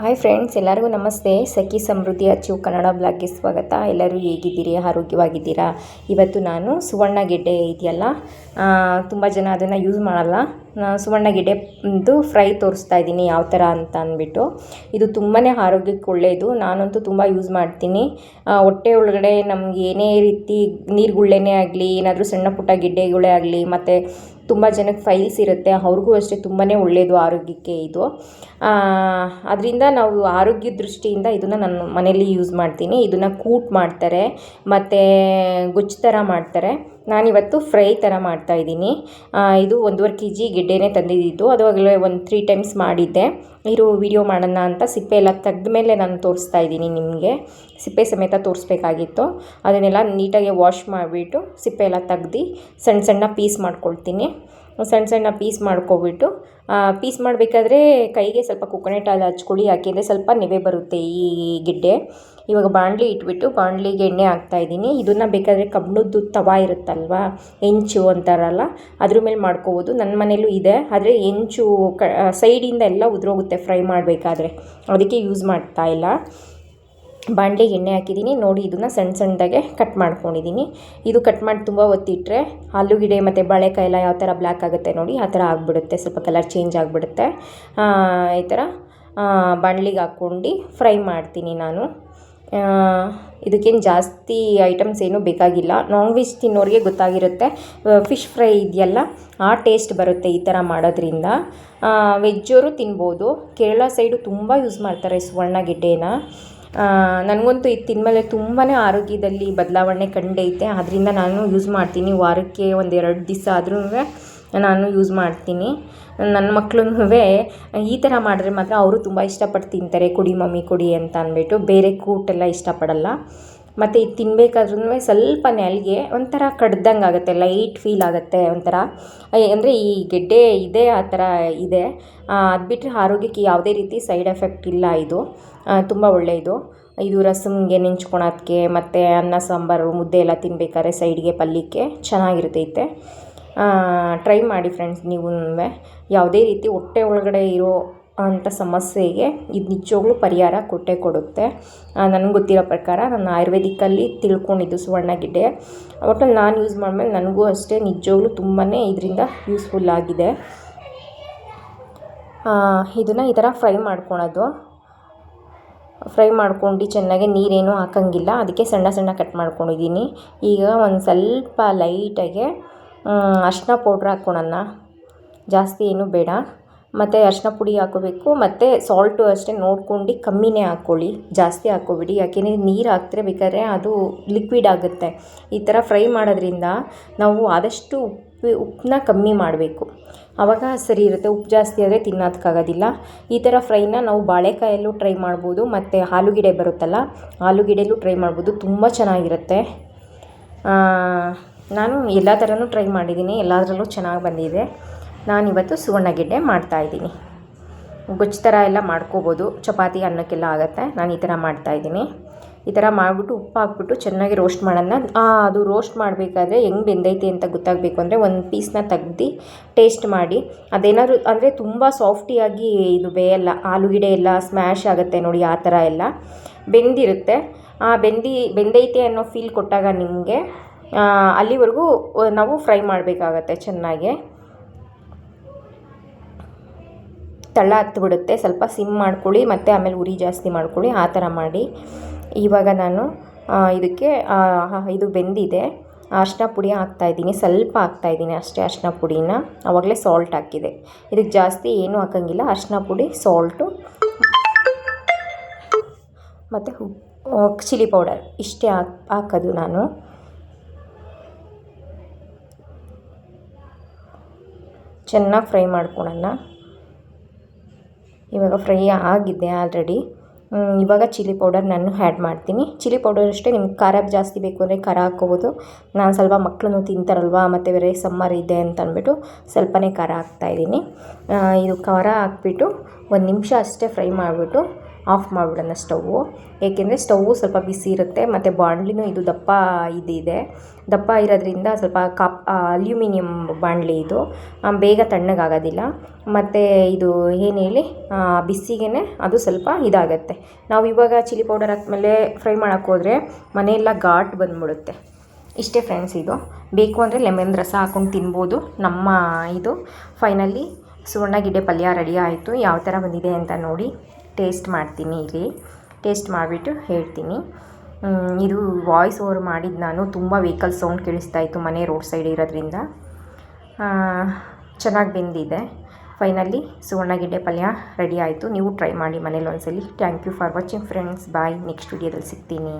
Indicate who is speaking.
Speaker 1: Hi friends, ಎಲ್ಲರಿಗೂ ನಮಸ್ತೆ. ಸಖಿ ಸಮೃದ್ಧಿ ಅಚ್ಚು ಕನ್ನಡ ಬ್ಲಾಗ್ಗೆ ಸ್ವಾಗತ. ಎಲ್ಲರೂ ಹೇಗಿದ್ದೀರಿ? ಆರೋಗ್ಯವಾಗಿದ್ದೀರಾ? ಇವತ್ತು ನಾನು ಸುವರ್ಣಗೆಡ್ಡೆ ಇದೆಯಲ್ಲ, ತುಂಬ ಜನ ಅದನ್ನು ಯೂಸ್ ಮಾಡಲ್ಲ. ಸುವರ್ಣಗೆಡ್ಡೆದು ಫ್ರೈ ತೋರಿಸ್ತಾ ಇದ್ದೀನಿ ಯಾವ ಥರ ಅಂತ ಅಂದ್ಬಿಟ್ಟು. ಇದು ತುಂಬಾ ಆರೋಗ್ಯಕ್ಕೆ ಒಳ್ಳೆಯದು. ನಾನಂತೂ ತುಂಬ ಯೂಸ್ ಮಾಡ್ತೀನಿ. ಹೊಟ್ಟೆ ಒಳಗಡೆ ನಮ್ಗೆ ಏನೇ ರೀತಿ ನೀರುಗುಳ್ಳೆನೇ ಆಗಲಿ, ಏನಾದರೂ ಸಣ್ಣ ಪುಟ್ಟ ಗೆಡ್ಡೆಗಳೇ ಆಗಲಿ, ಮತ್ತು ತುಂಬ ಜನಕ್ಕೆ ಫೈಲ್ಸ್ ಇರುತ್ತೆ, ಅವ್ರಿಗೂ ಅಷ್ಟೇ ತುಂಬಾ ಒಳ್ಳೆಯದು ಆರೋಗ್ಯಕ್ಕೆ ಇದು. ಅದರಿಂದ ನಾವು ಆರೋಗ್ಯ ದೃಷ್ಟಿಯಿಂದ ಇದನ್ನು ನಾನು ಮನೆಯಲ್ಲಿ ಯೂಸ್ ಮಾಡ್ತೀನಿ. ಇದನ್ನು ಕೂಟ್ ಮಾಡ್ತಾರೆ ಮತ್ತು ಗೊಜ್ಜು ಥರ ಮಾಡ್ತಾರೆ. ನಾನಿವತ್ತು ಫ್ರೈ ಥರ ಮಾಡ್ತಾಯಿದ್ದೀನಿ. ಇದು 1.5 kg ಗೆಡ್ಡೆನೇ ತಂದಿದ್ದು. ಅದು ಆಗಲೇ ಒಂದು 3 times ಮಾಡಿದ್ದೆ. ವಿಡಿಯೋ ಮಾಡೋಣ ಅಂತ ಸಿಪ್ಪೆ ಎಲ್ಲ ತೆಗೆದ ಮೇಲೆ ನಾನು ತೋರಿಸ್ತಾ ಇದ್ದೀನಿ ನಿಮಗೆ. ಸಿಪ್ಪೆ ಸಮೇತ ತೋರಿಸ್ಬೇಕಾಗಿತ್ತು. ಅದನ್ನೆಲ್ಲ ನೀಟಾಗಿ ವಾಶ್ ಮಾಡಿಬಿಟ್ಟು ಸಿಪ್ಪೆ ಎಲ್ಲ ತೆಗ್ದು ಸಣ್ಣ ಸಣ್ಣ ಪೀಸ್ ಮಾಡ್ಕೊಳ್ತೀನಿ. ಸಣ್ಣ ಸಣ್ಣ ಪೀಸ್ ಮಾಡ್ಕೊಬಿಟ್ಟು ಪೀಸ್ ಮಾಡಬೇಕಾದ್ರೆ ಕೈಗೆ ಸ್ವಲ್ಪ ಕೊಕೊನೆಟ್ ಆಯಿಲ್ ಹಚ್ಕೊಳ್ಳಿ, ಯಾಕೆಂದರೆ ಸ್ವಲ್ಪ ನೆವೆ ಬರುತ್ತೆ ಈ ಗೆಡ್ಡೆ. ಇವಾಗ ಬಾಣಲಿ ಇಟ್ಬಿಟ್ಟು ಬಾಣಲಿಗೆ ಎಣ್ಣೆ ಹಾಕ್ತಾಯಿದ್ದೀನಿ. ಇದನ್ನು ಬೇಕಾದರೆ ಕಬ್ಬಿಣದ್ದು ತವಾ ಇರುತ್ತಲ್ವ, ಹೆಂಚು ಅಂತಾರಲ್ಲ, ಅದ್ರ ಮೇಲೆ ಮಾಡ್ಕೋಬೋದು. ನನ್ನ ಮನೇಲೂ ಇದೆ, ಆದರೆ ಹೆಂಚು ಸೈಡಿಂದ ಎಲ್ಲ ಉದುರೋಗುತ್ತೆ ಫ್ರೈ ಮಾಡಬೇಕಾದ್ರೆ, ಅದಕ್ಕೆ ಯೂಸ್ ಮಾಡ್ತಾಯಿಲ್ಲ. ಬಾಣಲಿಗೆ ಎಣ್ಣೆ ಹಾಕಿದ್ದೀನಿ ನೋಡಿ. ಇದನ್ನು ಸಣ್ಣ ಸಣ್ಣದಾಗೆ ಕಟ್ ಮಾಡ್ಕೊಂಡಿದ್ದೀನಿ. ಇದು ಕಟ್ ಮಾಡಿ ತುಂಬ ಹೊತ್ತಿಟ್ರೆ ಆಲೂಗೆಡ್ಡೆ ಮತ್ತು ಬಾಳೆಕಾಯಿ ಎಲ್ಲ ಯಾವ ಥರ ಬ್ಲ್ಯಾಕ್ ಆಗುತ್ತೆ ನೋಡಿ, ಆ ಥರ ಆಗಿಬಿಡುತ್ತೆ, ಸ್ವಲ್ಪ ಕಲರ್ ಚೇಂಜ್ ಆಗಿಬಿಡುತ್ತೆ. ಈ ಥರ ಬಾಣಲಿಗೆ ಹಾಕ್ಕೊಂಡು ಫ್ರೈ ಮಾಡ್ತೀನಿ ನಾನು. ಇದಕ್ಕೇನು ಜಾಸ್ತಿ ಐಟಮ್ಸ್ ಏನೂ ಬೇಕಾಗಿಲ್ಲ. ನಾನ್ ವೆಜ್ ತಿನ್ನೋರಿಗೆ ಗೊತ್ತಾಗಿರುತ್ತೆ. ಫಿಶ್ ಫ್ರೈ ಇದೆಯಲ್ಲ, ಆ ಟೇಸ್ಟ್ ಬರುತ್ತೆ ಈ ಥರ ಮಾಡೋದ್ರಿಂದ. ವೆಜ್ಜವರು ತಿನ್ಬೋದು. ಕೇರಳ ಸೈಡು ತುಂಬ ಯೂಸ್ ಮಾಡ್ತಾರೆ ಸುವರ್ಣಗೆಡ್ಡೆನ. ನನಗಂತೂ ಇದು ತಿಂದಮೇಲೆ ತುಂಬಾ ಆರೋಗ್ಯದಲ್ಲಿ ಬದಲಾವಣೆ ಕಂಡೈತೆ. ಆದ್ದರಿಂದ ನಾನು ಯೂಸ್ ಮಾಡ್ತೀನಿ. ವಾರಕ್ಕೆ 1-2 ದಿವಸ ಆದ್ರೂ ನಾನು ಯೂಸ್ ಮಾಡ್ತೀನಿ. ನನ್ನ ಮಕ್ಕಳೂ ಈ ಥರ ಮಾಡಿದ್ರೆ ಮಾತ್ರ ಅವರು ತುಂಬ ಇಷ್ಟಪಟ್ಟು ತಿಂತಾರೆ. ಕೊಡಿ ಮಮ್ಮಿ ಕೊಡಿ ಅಂತ ಅಂದ್ಬಿಟ್ಟು. ಬೇರೆ ಕೂಟೆಲ್ಲ ಇಷ್ಟಪಡಲ್ಲ. ಮತ್ತು ಇದು ತಿನ್ನಬೇಕಾದ್ರೂ ಸ್ವಲ್ಪ ನಾಲಿಗೆ ಒಂಥರ ಕಡ್ದಂಗೆ ಆಗುತ್ತೆ, ಲೈಟ್ ಫೀಲ್ ಆಗುತ್ತೆ ಒಂಥರ. ಅಂದರೆ ಈ ಗೆಡ್ಡೆ ಇದೆ, ಆ ಥರ ಇದೆ. ಅದು ಬಿಟ್ಟರೆ ಆರೋಗ್ಯಕ್ಕೆ ಯಾವುದೇ ರೀತಿ ಸೈಡ್ ಎಫೆಕ್ಟ್ ಇಲ್ಲ. ಇದು ತುಂಬ ಒಳ್ಳೆಯದು. ಇದು ರಸಮ್ಗೆ ನೆಂಚ್ಕೊಳೋದಕ್ಕೆ ಮತ್ತು ಅನ್ನ ಸಾಂಬಾರು ಮುದ್ದೆ ಎಲ್ಲ ತಿನ್ನಬೇಕಾದ್ರೆ ಸೈಡ್ಗೆ ಪಲ್ಯಕ್ಕೆ ಚೆನ್ನಾಗಿರ್ತೈತೆ. ಟ್ರೈ ಮಾಡಿ ಫ್ರೆಂಡ್ಸ್. ನೀವು ಯಾವುದೇ ರೀತಿ ಹೊಟ್ಟೆ ಒಳಗಡೆ ಇರೋ ಅಂಥ ಸಮಸ್ಯೆಗೆ ಇದು ನಿಜವಾಗ್ಲೂ ಪರಿಹಾರ ಕೊಡುತ್ತೆ. ನನಗೆ ಗೊತ್ತಿರೋ ಪ್ರಕಾರ ನಾನು ಆಯುರ್ವೇದಿಕ್ಕಲ್ಲಿ ತಿಳ್ಕೊಂಡಿದ್ದು ಸುವರ್ಣಗೆಡ್ಡೆ. ಒಟ್ಟಲ್ಲಿ ನಾನು ಯೂಸ್ ಮಾಡಿದ್ಮೇಲೆ ನನಗೂ ಅಷ್ಟೇ ನಿಜವಾಗ್ಲೂ ತುಂಬಾ ಇದರಿಂದ ಯೂಸ್ಫುಲ್ ಆಗಿದೆ. ಇದನ್ನು ಈ ಥರ ಫ್ರೈ ಮಾಡ್ಕೊಳೋದು. ಫ್ರೈ ಮಾಡ್ಕೊಂಡು ಚೆನ್ನಾಗಿ ನೀರೇನು ಹಾಕೋಂಗಿಲ್ಲ, ಅದಕ್ಕೆ ಸಣ್ಣ ಸಣ್ಣ ಕಟ್ ಮಾಡ್ಕೊಂಡಿದ್ದೀನಿ. ಈಗ ಒಂದು ಸ್ವಲ್ಪ ಲೈಟಾಗೆ ಅರಿಶಿನ ಪೌಡ್ರ್ ಹಾಕ್ಕೊಳೋಣ, ಜಾಸ್ತಿ ಏನೂ ಬೇಡ. ಮತ್ತು ಅರಿಶಿನ ಪುಡಿ ಹಾಕೋಬೇಕು, ಮತ್ತು ಸಾಲ್ಟು ಅಷ್ಟೇ ನೋಡ್ಕೊಂಡು ಕಮ್ಮಿನೇ ಹಾಕ್ಕೊಳ್ಳಿ, ಜಾಸ್ತಿ ಹಾಕ್ಕೊಬಿಡಿ. ಯಾಕೆಂದರೆ ನೀರು ಹಾಕ್ದ್ರೆ ಬೇಕಾದ್ರೆ ಅದು ಲಿಕ್ವಿಡ್ ಆಗುತ್ತೆ. ಈ ಥರ ಫ್ರೈ ಮಾಡೋದ್ರಿಂದ ನಾವು ಆದಷ್ಟು ಉಪ್ಪನ್ನ ಕಮ್ಮಿ ಮಾಡಬೇಕು, ಆವಾಗ ಸರಿ ಇರುತ್ತೆ. ಉಪ್ಪು ಜಾಸ್ತಿ ಆದರೆ ತಿನ್ನೋದಕ್ಕಾಗೋದಿಲ್ಲ. ಈ ಥರ ಫ್ರೈನ ನಾವು ಬಾಳೆಕಾಯಲ್ಲೂ ಟ್ರೈ ಮಾಡ್ಬೋದು, ಮತ್ತು ಆಲೂಗೆಡ್ಡೆ ಬರುತ್ತಲ್ಲ, ಆಲೂಗೆಡ್ಡೆಲ್ಲೂ ಟ್ರೈ ಮಾಡ್ಬೋದು, ತುಂಬ ಚೆನ್ನಾಗಿರುತ್ತೆ. ನಾನು ಎಲ್ಲ ಥರನೂ ಟ್ರೈ ಮಾಡಿದ್ದೀನಿ, ಎಲ್ಲದರಲ್ಲೂ ಚೆನ್ನಾಗಿ ಬಂದಿದೆ. ನಾನಿವತ್ತು ಸುವರ್ಣಗೆಡ್ಡೆ ಮಾಡ್ತಾಯಿದ್ದೀನಿ. ಗೊಜ್ಜು ಥರ ಎಲ್ಲ ಮಾಡ್ಕೋಬೋದು, ಚಪಾತಿ ಅನ್ನಕ್ಕೆಲ್ಲ ಆಗುತ್ತೆ. ನಾನು ಈ ಥರ ಮಾಡ್ತಾಯಿದ್ದೀನಿ. ಈ ಥರ ಮಾಡಿಬಿಟ್ಟು ಉಪ್ಪು ಹಾಕ್ಬಿಟ್ಟು ಚೆನ್ನಾಗಿ ರೋಸ್ಟ್ ಮಾಡೋಣ. ಅದು ರೋಸ್ಟ್ ಮಾಡಬೇಕಾದ್ರೆ ಹೆಂಗೆ ಬೆಂದೈತೆ ಅಂತ ಗೊತ್ತಾಗಬೇಕು ಅಂದರೆ ಒಂದು ಪೀಸ್ನ ತೆಗ್ದು ಟೇಸ್ಟ್ ಮಾಡಿ. ಅದೇನಾದರೂ ಅಂದರೆ ತುಂಬ ಸಾಫ್ಟಿಯಾಗಿ ಇದು ಬೇಯಲ್ಲ, ಆಲೂಗೆಡ್ಡೆ ಎಲ್ಲ ಸ್ಮ್ಯಾಶ್ ಆಗುತ್ತೆ ನೋಡಿ, ಆ ಥರ ಎಲ್ಲ ಬೆಂದಿರುತ್ತೆ. ಬೆಂದೈತೆ ಅನ್ನೋ ಫೀಲ್ ಕೊಟ್ಟಾಗ ನಿಮಗೆ ಅಲ್ಲಿವರೆಗೂ ನಾವು ಫ್ರೈ ಮಾಡಬೇಕಾಗತ್ತೆ ಚೆನ್ನಾಗೆ. ತಳ ಹತ್ಬಿಡುತ್ತೆ, ಸ್ವಲ್ಪ ಸಿಮ್ ಮಾಡ್ಕೊಳ್ಳಿ, ಮತ್ತು ಆಮೇಲೆ ಉರಿ ಜಾಸ್ತಿ ಮಾಡ್ಕೊಳ್ಳಿ, ಆ ಥರ ಮಾಡಿ. ಇವಾಗ ನಾನು ಇದಕ್ಕೆ ಇದು ಬೆಂದಿದೆ, ಅರಿಶಿನ ಪುಡಿ ಹಾಕ್ತಾಯಿದ್ದೀನಿ, ಸ್ವಲ್ಪ ಹಾಕ್ತಾಯಿದ್ದೀನಿ ಅಷ್ಟೇ ಅರಿಶಿನ ಪುಡಿನ. ಆವಾಗಲೇ ಸಾಲ್ಟ್ ಹಾಕಿದೆ. ಇದಕ್ಕೆ ಜಾಸ್ತಿ ಏನೂ ಹಾಕೋಂಗಿಲ್ಲ, ಅರಿಶಿನ ಪುಡಿ, ಸಾಲ್ಟು ಮತ್ತು ಚಿಲ್ಲಿ ಪೌಡರ್ ಇಷ್ಟೇ ಹಾಕೋದು ನಾನು. ಚೆನ್ನಾಗಿ ಫ್ರೈ ಮಾಡ್ಕೊಳ್ಳೋಣ. ಇವಾಗ ಫ್ರೈ ಆಗಿದೆ ಆಲ್ರೆಡಿ. ಇವಾಗ ಚಿಲ್ಲಿ ಪೌಡರ್ ನಾನು ಆ್ಯಡ್ ಮಾಡ್ತೀನಿ. ಚಿಲ್ಲಿ ಪೌಡರ್ ಅಷ್ಟೇ, ನಿಮ್ಗೆ ಖಾರ ಜಾಸ್ತಿ ಬೇಕು ಅಂದರೆ ಖಾರ ಹಾಕ್ಕೋಬೋದು. ನಾನು ಸ್ವಲ್ಪ ಮಕ್ಕಳು ತಿಂತಾರಲ್ವ, ಮತ್ತು ಬೇರೆ ಸಮ್ಮರ್ ಇದೆ ಅಂತ ಅಂದ್ಬಿಟ್ಟು ಸ್ವಲ್ಪನೇ ಖಾರ ಹಾಕ್ತಾಯಿದ್ದೀನಿ. ಇದು ಖಾರ ಹಾಕ್ಬಿಟ್ಟು 1 ನಿಮಿಷ ಅಷ್ಟೇ ಫ್ರೈ ಮಾಡಿಬಿಟ್ಟು ಆಫ್ ಮಾಡಿಬಿಡೋಣ ಸ್ಟವ್ವು. ಏಕೆಂದರೆ ಸ್ಟವ್ವು ಸ್ವಲ್ಪ ಬಿಸಿ ಇರುತ್ತೆ ಮತ್ತು ಬಾಣಲಿನೂ ಇದು ದಪ್ಪ ಇರೋದ್ರಿಂದ ಸ್ವಲ್ಪ ಅಲ್ಯೂಮಿನಿಯಂ ಬಾಣಲಿ ಇದು, ಬೇಗ ತಣ್ಣಗಾಗೋದಿಲ್ಲ. ಮತ್ತು ಇದು ಏನು ಹೇಳಿ ಬಿಸಿಗೇ ಅದು ಸ್ವಲ್ಪ ಇದಾಗತ್ತೆ. ನಾವು ಇವಾಗ ಚಿಲ್ಲಿ ಪೌಡರ್ ಹಾಕ್ಮೇಲೆ ಫ್ರೈ ಮಾಡೋಕ್ಕೆ ಹೋದರೆ ಮನೆಯೆಲ್ಲ ಘಾಟ್ ಬಂದ್ಬಿಡುತ್ತೆ. ಇಷ್ಟೇ ಫ್ರೆಂಡ್ಸ್, ಇದು ಬೇಕು ಅಂದರೆ ಲೆಮನ್ ರಸ ಹಾಕ್ಕೊಂಡು ತಿನ್ಬೋದು. ನಮ್ಮ ಇದು ಫೈನಲಿ ಸುವರ್ಣಗೆಡ್ಡೆ ಪಲ್ಯ ರೆಡಿ ಆಯಿತು. ಯಾವ ಥರ ಬಂದಿದೆ ಅಂತ ನೋಡಿ ಟೇಸ್ಟ್ ಮಾಡ್ತೀನಿ. ಇಲ್ಲಿ ಟೇಸ್ಟ್ ಮಾಡಿಬಿಟ್ಟು ಹೇಳ್ತೀನಿ. ಇದು ವಾಯ್ಸ್ ಓವರ್ ಮಾಡಿದ್ದು ನಾನು, ತುಂಬ ವೆಹಿಕಲ್ ಸೌಂಡ್ ಕೇಳಿಸ್ತಾಯಿತ್ತು ಮನೆ ರೋಡ್ ಸೈಡ್ ಇರೋದ್ರಿಂದ. ಚೆನ್ನಾಗಿ ಬೆಂದಿದೆ. ಫೈನಲಿ ಸುವರ್ಣಗೆಡ್ಡೆ ಪಲ್ಯ ರೆಡಿ ಆಯಿತು. ನೀವು ಟ್ರೈ ಮಾಡಿ ಮನೇಲಿ ಒಂದ್ಸಲಿ. Thank you for watching friends. Bye. Next ವಿಡಿಯೋದಲ್ಲಿ ಸಿಗ್ತೀನಿ.